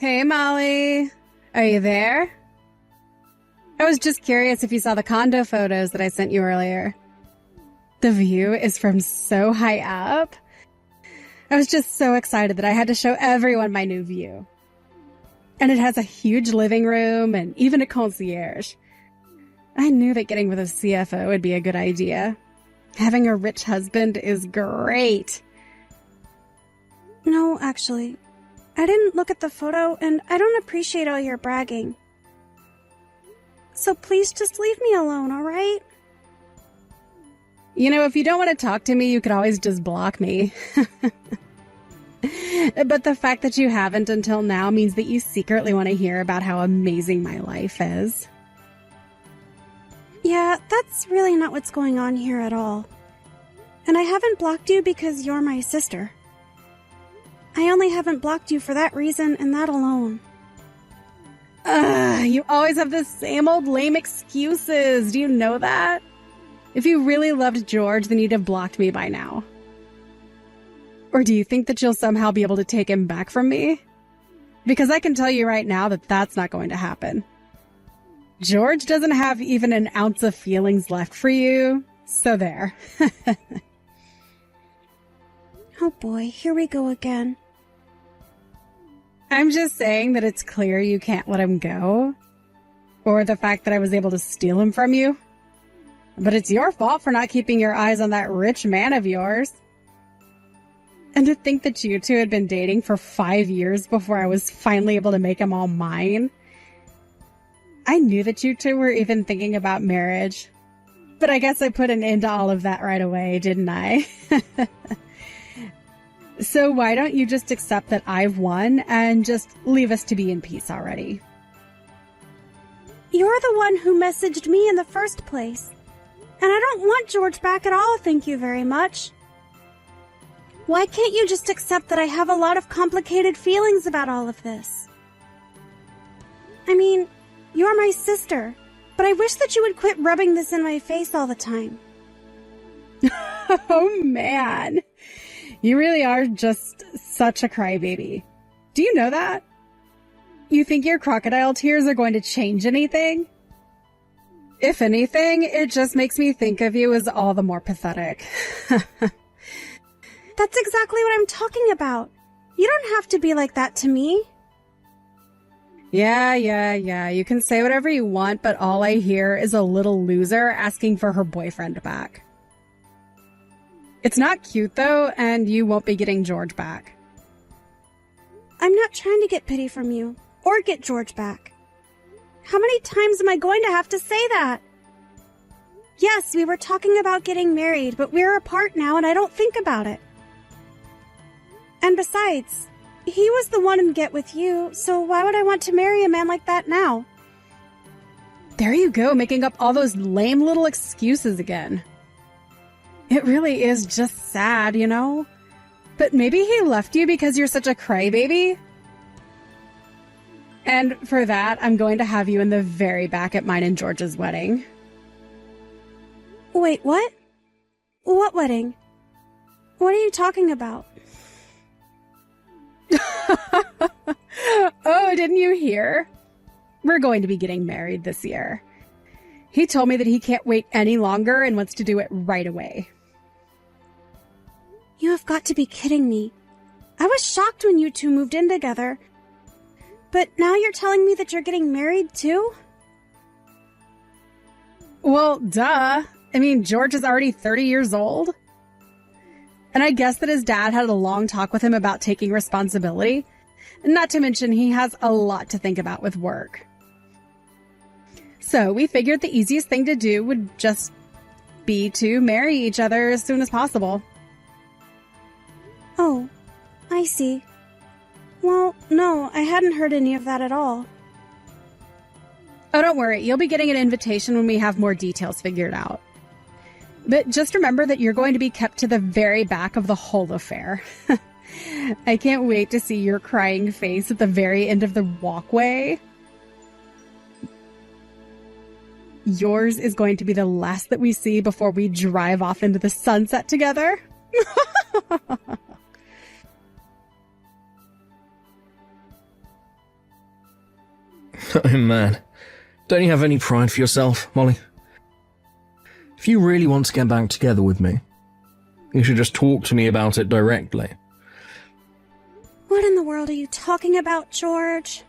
Hey, Molly. Are you there? I was just curious if you saw the condo photos that I sent you earlier. The view is from so high up. I was just so excited that I had to show everyone my new view. And it has a huge living room and even a concierge. I knew that getting with a CFO would be a good idea. Having a rich husband is great. No, actually, I didn't look at the photo and I don't appreciate all your bragging. So please just leave me alone, alright? You know, if you don't want to talk to me, you could always just block me. But the fact that you haven't until now means that you secretly want to hear about how amazing my life is. Yeah, that's really not what's going on here at all. And I haven't blocked you because you're my sister. I only haven't blocked you for that reason and that alone. You always have the same old lame excuses. Do you know that? If you really loved George, then you'd have blocked me by now. Or do you think that you'll somehow be able to take him back from me? Because I can tell you right now that that's not going to happen. George doesn't have even an ounce of feelings left for you, so there. Oh boy, here we go again. I'm just saying that it's clear you can't let him go. Or the fact that I was able to steal him from you. But it's your fault for not keeping your eyes on that rich man of yours. And to think that you two had been dating for 5 years before I was finally able to make him all mine. I knew that you two were even thinking about marriage. But I guess I put an end to all of that right away, didn't I? So why don't you just accept that I've won and just leave us to be in peace already? You're the one who messaged me in the first place. And I don't want George back at all, thank you very much. Why can't you just accept that I have a lot of complicated feelings about all of this? I mean, you're my sister, but I wish that you would quit rubbing this in my face all the time. Oh man, you really are just such a crybaby. Do you know that? You think your crocodile tears are going to change anything? If anything, it just makes me think of you as all the more pathetic. That's exactly what I'm talking about. You don't have to be like that to me. Yeah. You can say whatever you want, but all I hear is a little loser asking for her boyfriend back. It's not cute, though, and you won't be getting George back. I'm not trying to get pity from you, or get George back. How many times am I going to have to say that? Yes, we were talking about getting married, but we're apart now and I don't think about it. And besides, he was the one in get with you, so why would I want to marry a man like that now? There you go, making up all those lame little excuses again. It really is just sad, you know? But maybe he left you because you're such a crybaby? And for that, I'm going to have you in the very back at mine and George's wedding. Wait, what? What wedding? What are you talking about? Oh, didn't you hear? We're going to be getting married this year. He told me that he can't wait any longer and wants to do it right away. You have got to be kidding me. I was shocked when you two moved in together. But now you're telling me that you're getting married too? Well, duh. I mean, George is already 30 years old. And I guess that his dad had a long talk with him about taking responsibility. Not to mention, he has a lot to think about with work. So we figured the easiest thing to do would just be to marry each other as soon as possible. Oh, I see. Well, no, I hadn't heard any of that at all. Oh, don't worry. You'll be getting an invitation when we have more details figured out. But just remember that you're going to be kept to the very back of the whole affair. I can't wait to see your crying face at the very end of the walkway. Yours is going to be the last that we see before we drive off into the sunset together. Oh man, don't you have any pride for yourself, Molly? If you really want to get back together with me, you should just talk to me about it directly. What in the world are you talking about, George?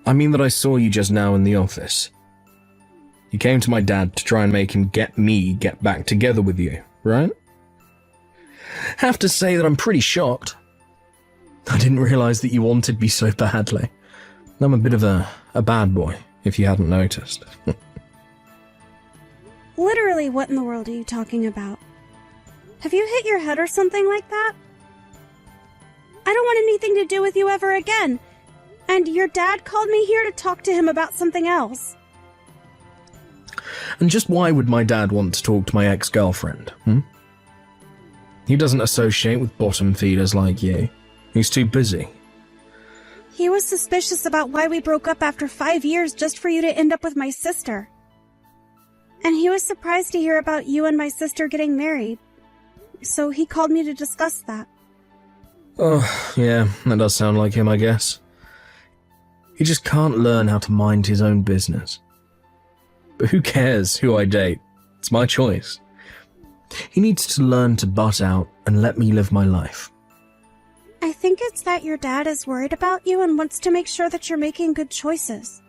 I mean that I saw you just now in the office. You came to my dad to try and make him get back together with you, right? Have to say that I'm pretty shocked. I didn't realise that you wanted me so badly. I'm a bit of a bad boy, if you hadn't noticed. Literally, what in the world are you talking about? Have you hit your head or something like that? I don't want anything to do with you ever again. And your dad called me here to talk to him about something else. And just why would my dad want to talk to my ex-girlfriend, He doesn't associate with bottom feeders like you. He's too busy. He was suspicious about why we broke up after 5 years just for you to end up with my sister. And he was surprised to hear about you and my sister getting married. So he called me to discuss that. Oh, yeah, that does sound like him, I guess. He just can't learn how to mind his own business. But who cares who I date? It's my choice. He needs to learn to butt out and let me live my life. I think it's that your dad is worried about you and wants to make sure that you're making good choices.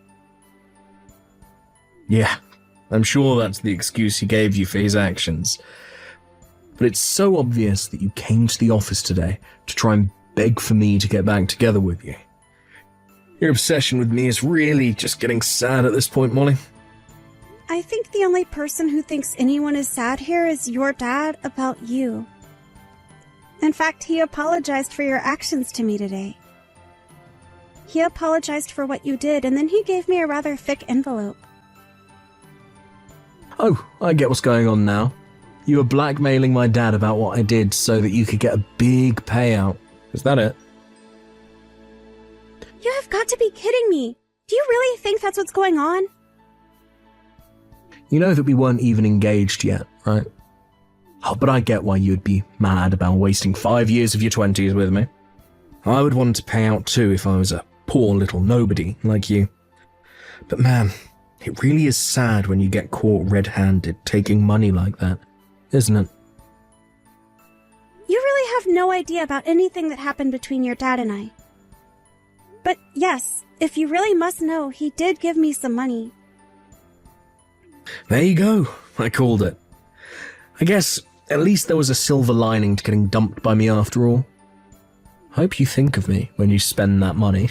Yeah, I'm sure that's the excuse he gave you for his actions. But it's so obvious that you came to the office today to try and beg for me to get back together with you. Your obsession with me is really just getting sad at this point, Molly. I think the only person who thinks anyone is sad here is your dad about you. In fact, he apologized for your actions to me today. He apologized for what you did, and then he gave me a rather thick envelope. Oh, I get what's going on now. You were blackmailing my dad about what I did so that you could get a big payout. Is that it? You have got to be kidding me. Do you really think that's what's going on? You know that we weren't even engaged yet, right? Oh, but I get why you'd be mad about wasting 5 years of your 20s with me. I would want to pay out too if I was a poor little nobody like you. But man, it really is sad when you get caught red-handed taking money like that, isn't it? You really have no idea about anything that happened between your dad and I. But yes, if you really must know, he did give me some money. There you go, I called it. I guess at least there was a silver lining to getting dumped by me after all. Hope you think of me when you spend that money.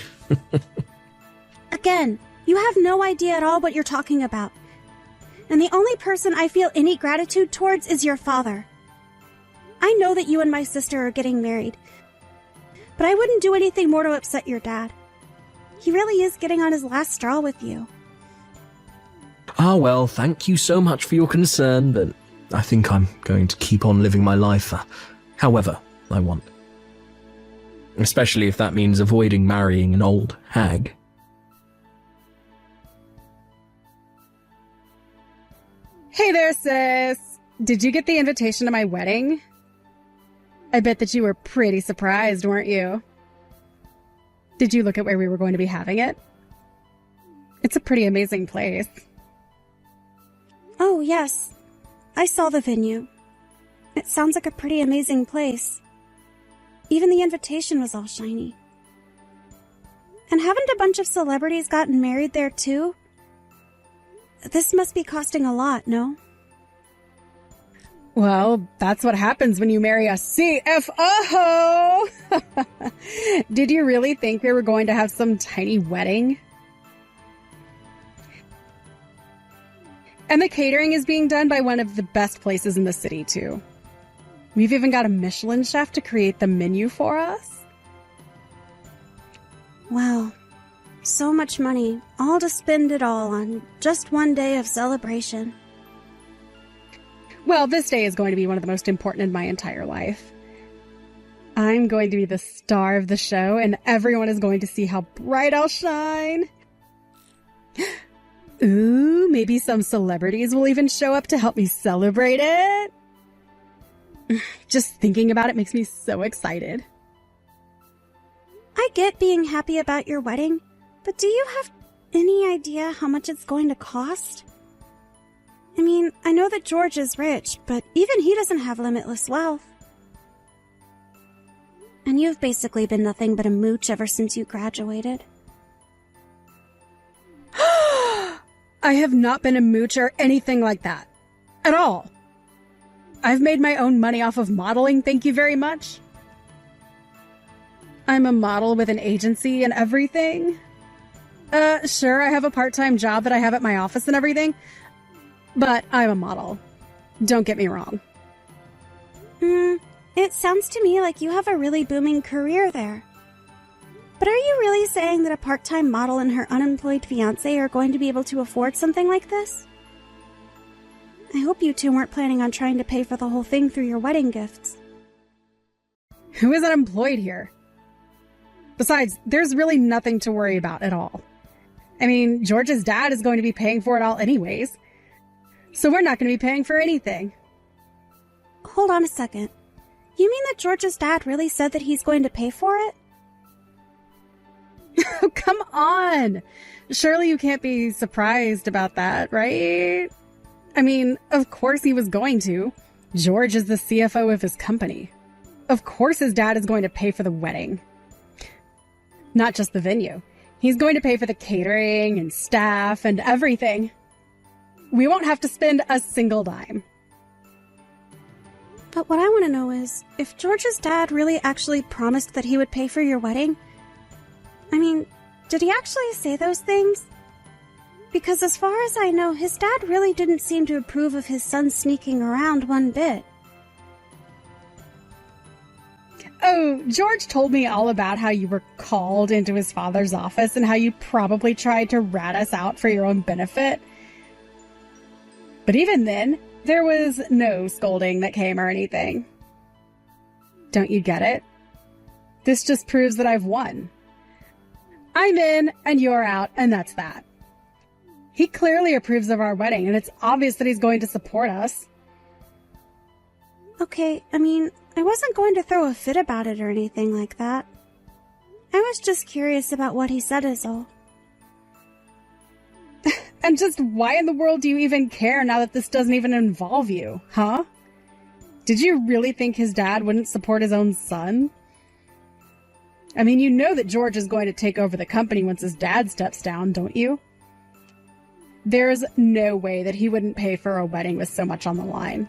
Again, you have no idea at all what you're talking about. And the only person I feel any gratitude towards is your father. I know that you and my sister are getting married, but I wouldn't do anything more to upset your dad. He really is getting on his last straw with you. Ah, well, thank you so much for your concern, but I think I'm going to keep on living my life however I want. Especially if that means avoiding marrying an old hag. Hey there, sis. Did you get the invitation to my wedding? I bet that you were pretty surprised, weren't you? Did you look at where we were going to be having it? It's a pretty amazing place. Oh, yes. I saw the venue. It sounds like a pretty amazing place. Even the invitation was all shiny. And haven't a bunch of celebrities gotten married there too? This must be costing a lot, no? Well, that's what happens when you marry a CFO! Did you really think we were going to have some tiny wedding? And the catering is being done by one of the best places in the city, too. We've even got a Michelin chef to create the menu for us. Wow. So much money, all to spend it all on just one day of celebration. Well, this day is going to be one of the most important in my entire life. I'm going to be the star of the show, and everyone is going to see how bright I'll shine. Ooh, maybe some celebrities will even show up to help me celebrate it. Just thinking about it makes me so excited. I get being happy about your wedding, But do you have any idea how much it's going to cost? I mean, I know that George is rich, but even he doesn't have limitless wealth. And you've basically been nothing but a mooch ever since you graduated. I have not been a mooch or anything like that. At all. I've made my own money off of modeling, thank you very much. I'm a model with an agency and everything. Sure, I have a part-time job that I have at my office and everything, but I'm a model. Don't get me wrong. It sounds to me like you have a really booming career there. But are you really saying that a part-time model and her unemployed fiancé are going to be able to afford something like this? I hope you two weren't planning on trying to pay for the whole thing through your wedding gifts. Who is unemployed here? Besides, there's really nothing to worry about at all. I mean, George's dad is going to be paying for it all anyways. So we're not going to be paying for anything. Hold on a second. You mean that George's dad really said that he's going to pay for it? Oh, come on. Surely you can't be surprised about that, right? I mean, of course he was going to. George is the CFO of his company. Of course his dad is going to pay for the wedding. Not just the venue. He's going to pay for the catering and staff and everything. We won't have to spend a single dime. But what I want to know is, if George's dad really actually promised that he would pay for your wedding, I mean, did he actually say those things? Because as far as I know, his dad really didn't seem to approve of his son sneaking around one bit. Oh, George told me all about how you were called into his father's office and how you probably tried to rat us out for your own benefit. But even then, there was no scolding that came or anything. Don't you get it? This just proves that I've won. I'm in and you're out, and that's that. He clearly approves of our wedding, and it's obvious that he's going to support us. Okay, I mean, I wasn't going to throw a fit about it or anything like that. I was just curious about what he said is all. And just why in the world do you even care now that this doesn't even involve you, huh? Did you really think his dad wouldn't support his own son? I mean, you know that George is going to take over the company once his dad steps down, don't you? There's no way that he wouldn't pay for a wedding with so much on the line.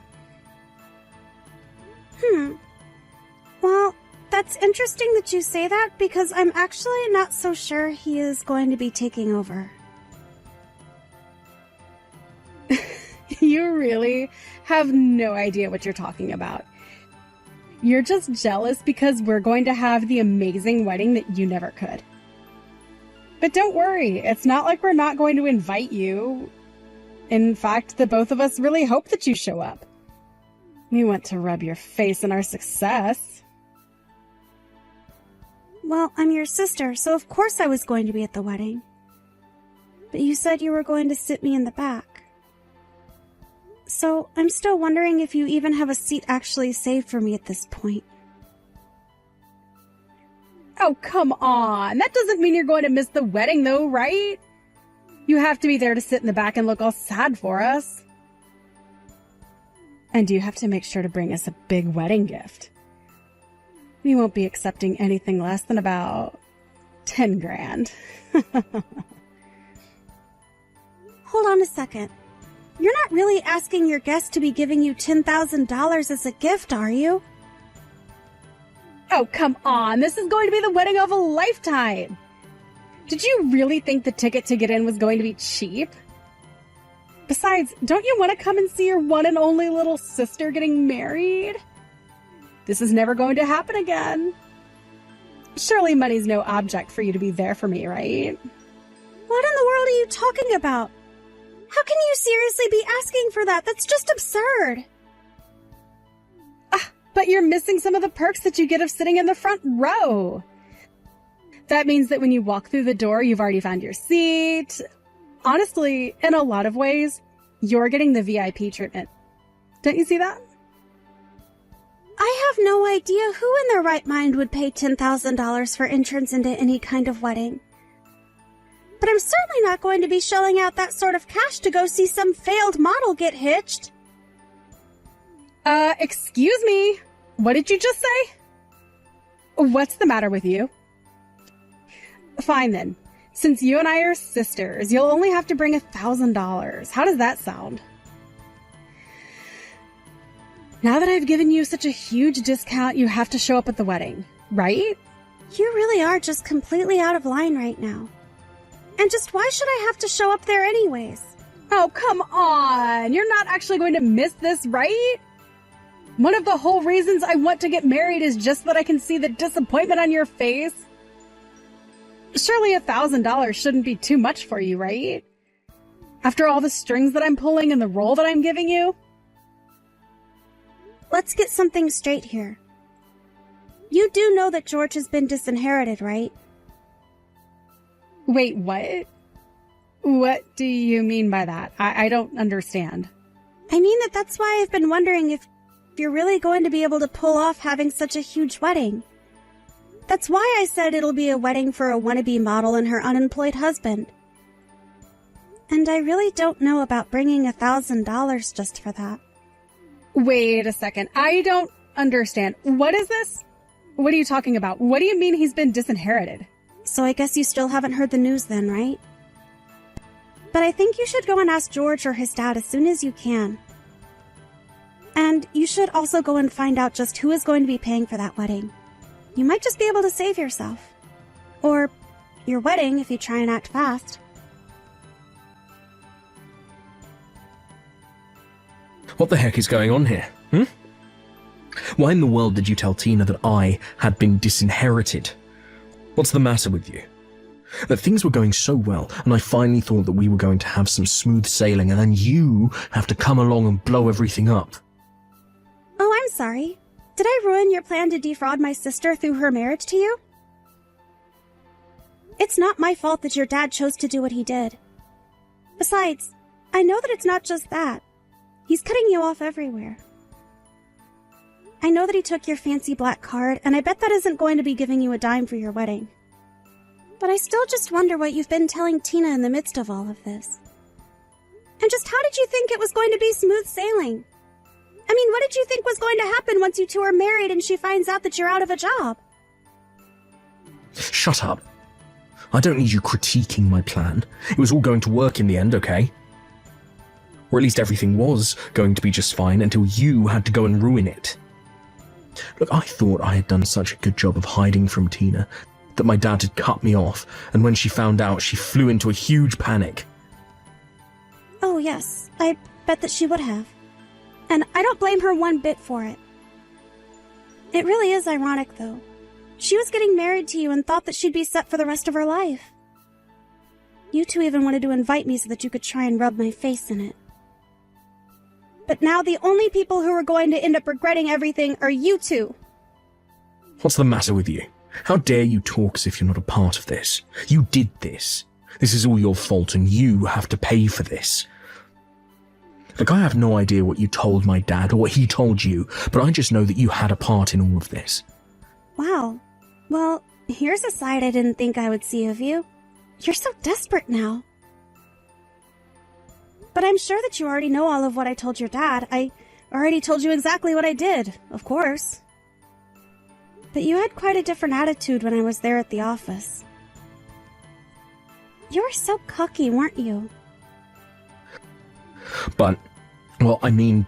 Well, that's interesting that you say that, because I'm actually not so sure he is going to be taking over. You really have no idea what you're talking about. You're just jealous because we're going to have the amazing wedding that you never could. But don't worry, it's not like we're not going to invite you. In fact, the both of us really hope that you show up. We want to rub your face in our success. Well, I'm your sister, so of course I was going to be at the wedding. But you said you were going to sit me in the back. So I'm still wondering if you even have a seat actually saved for me at this point. Oh, come on. That doesn't mean you're going to miss the wedding, though, right? You have to be there to sit in the back and look all sad for us. And you have to make sure to bring us a big wedding gift. We won't be accepting anything less than about 10 grand. Hold on a second. You're not really asking your guests to be giving you $10,000 as a gift, are you? Oh, come on. This is going to be the wedding of a lifetime. Did you really think the ticket to get in was going to be cheap? Besides, don't you want to come and see your one and only little sister getting married? This is never going to happen again. Surely money's no object for you to be there for me, right? What in the world are you talking about? How can you seriously be asking for that? That's just absurd. But you're missing some of the perks that you get of sitting in the front row. That means that when you walk through the door, you've already found your seat. Honestly, in a lot of ways, you're getting the VIP treatment. Don't you see that? I have no idea who in their right mind would pay $10,000 for entrance into any kind of wedding. But I'm certainly not going to be shelling out that sort of cash to go see some failed model get hitched. Excuse me. What did you just say? What's the matter with you? Fine then. Since you and I are sisters, you'll only have to bring $1,000. How does that sound? Now that I've given you such a huge discount, you have to show up at the wedding, right? You really are just completely out of line right now. And just why should I have to show up there anyways? Oh, come on. You're not actually going to miss this, right? One of the whole reasons I want to get married is just that I can see the disappointment on your face. Surely $1,000 shouldn't be too much for you, right? After all the strings that I'm pulling and the role that I'm giving you? Let's get something straight here. You do know that George has been disinherited, right? Wait, what? What do you mean by that? I don't understand. I mean that's why I've been wondering if you're really going to be able to pull off having such a huge wedding. That's why I said it'll be a wedding for a wannabe model and her unemployed husband. And I really don't know about bringing $1,000 just for that. Wait a second. I don't understand. What is this? What are you talking about? What do you mean he's been disinherited? So I guess you still haven't heard the news then, right? But I think you should go and ask George or his dad as soon as you can. And you should also go and find out just who is going to be paying for that wedding. You might just be able to save yourself. Or your wedding if you try and act fast. What the heck is going on here, Why in the world did you tell Tina that I had been disinherited? What's the matter with you? That things were going so well, and I finally thought that we were going to have some smooth sailing, and then you have to come along and blow everything up. Oh, I'm sorry. Did I ruin your plan to defraud my sister through her marriage to you? It's not my fault that your dad chose to do what he did. Besides, I know that it's not just that. He's cutting you off everywhere. I know that he took your fancy black card, and I bet that isn't going to be giving you a dime for your wedding. But I still just wonder what you've been telling Tina in the midst of all of this. And just how did you think it was going to be smooth sailing? I mean, what did you think was going to happen once you two are married and she finds out that you're out of a job? Shut up. I don't need you critiquing my plan. It was all going to work in the end, okay? Or at least everything was going to be just fine until you had to go and ruin it. Look, I thought I had done such a good job of hiding from Tina that my dad had cut me off, and when she found out, she flew into a huge panic. Oh, yes. I bet that she would have. And I don't blame her one bit for it. It really is ironic, though. She was getting married to you and thought that she'd be set for the rest of her life. You two even wanted to invite me so that you could try and rub my face in it. But now the only people who are going to end up regretting everything are you two. What's the matter with you? How dare you talk as if you're not a part of this? You did this. This is all your fault, and you have to pay for this. Look, I have no idea what you told my dad or what he told you, but I just know that you had a part in all of this. Wow. Well, here's a side I didn't think I would see of you. You're so desperate now. But I'm sure that you already know all of what I told your dad. I already told you exactly what I did, of course. But you had quite a different attitude when I was there at the office. You were so cocky, weren't you? But, well, I mean,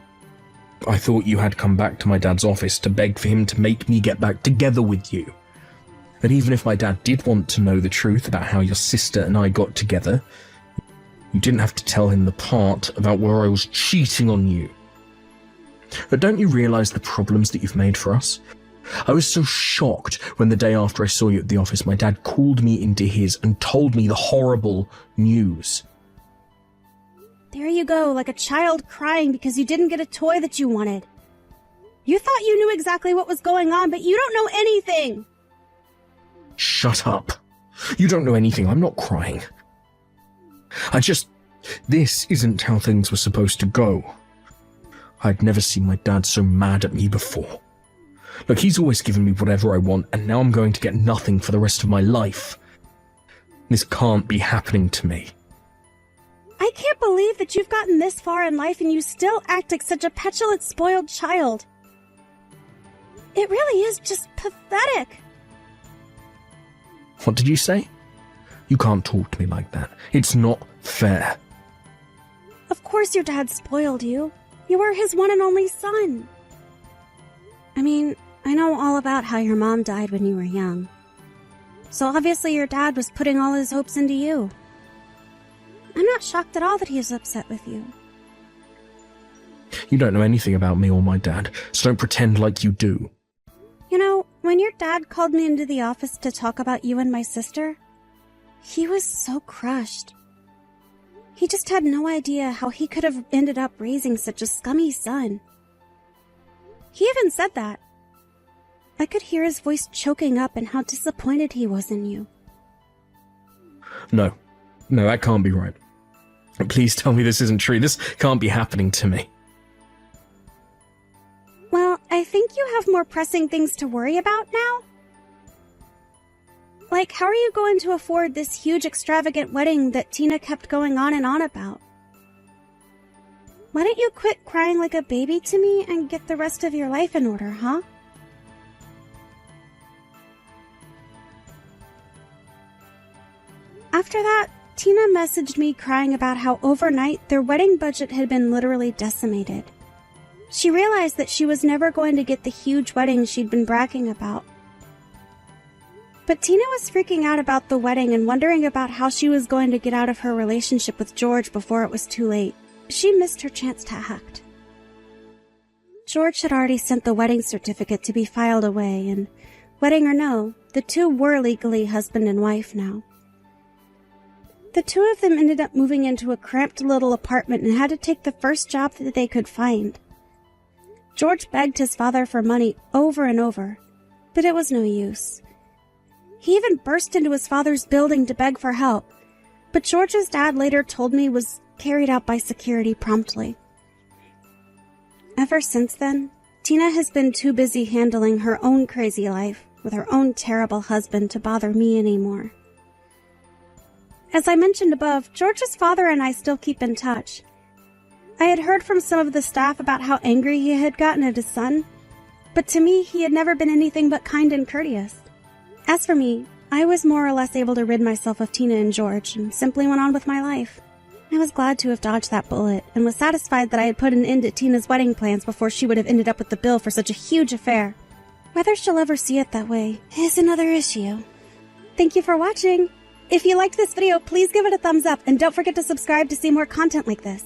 I thought you had come back to my dad's office to beg for him to make me get back together with you. But even if my dad did want to know the truth about how your sister and I got together, you didn't have to tell him the part about where I was cheating on you. But don't you realize the problems that you've made for us? I was so shocked when the day after I saw you at the office, my dad called me into his and told me the horrible news. There you go, like a child crying because you didn't get a toy that you wanted. You thought you knew exactly what was going on, but you don't know anything. Shut up. You don't know anything. I'm not crying. This isn't how things were supposed to go. I'd never seen my dad so mad at me before. Look, he's always given me whatever I want, and now I'm going to get nothing for the rest of my life. This can't be happening to me. I can't believe that you've gotten this far in life and you still act like such a petulant, spoiled child. It really is just pathetic. What did you say? You can't talk to me like that. It's not fair. Of course your dad spoiled you. You were his one and only son. I mean, I know all about how your mom died when you were young. So obviously your dad was putting all his hopes into you. I'm not shocked at all that he is upset with you. You don't know anything about me or my dad, so don't pretend like you do. You know, when your dad called me into the office to talk about you and my sister, he was so crushed. He just had no idea how he could have ended up raising such a scummy son. He even said that. I could hear his voice choking up and how disappointed he was in you. No, that can't be right. Please tell me this isn't true. This can't be happening to me. Well, I think you have more pressing things to worry about now. Like, how are you going to afford this huge extravagant wedding that Tina kept going on and on about? Why don't you quit crying like a baby to me and get the rest of your life in order, huh? After that, Tina messaged me crying about how overnight their wedding budget had been literally decimated. She realized that she was never going to get the huge wedding she'd been bragging about. But Tina was freaking out about the wedding and wondering about how she was going to get out of her relationship with George before it was too late. She missed her chance to act. George had already sent the wedding certificate to be filed away, and wedding or no, the two were legally husband and wife now. The two of them ended up moving into a cramped little apartment and had to take the first job that they could find. George begged his father for money over and over, but it was no use. He even burst into his father's building to beg for help, but George's dad later told me was carried out by security promptly. Ever since then, Tina has been too busy handling her own crazy life with her own terrible husband to bother me anymore. As I mentioned above, George's father and I still keep in touch. I had heard from some of the staff about how angry he had gotten at his son, but to me he had never been anything but kind and courteous. As for me, I was more or less able to rid myself of Tina and George and simply went on with my life. I was glad to have dodged that bullet and was satisfied that I had put an end to Tina's wedding plans before she would have ended up with the bill for such a huge affair. Whether she'll ever see it that way is another issue. Thank you for watching! If you liked this video, please give it a thumbs up and don't forget to subscribe to see more content like this.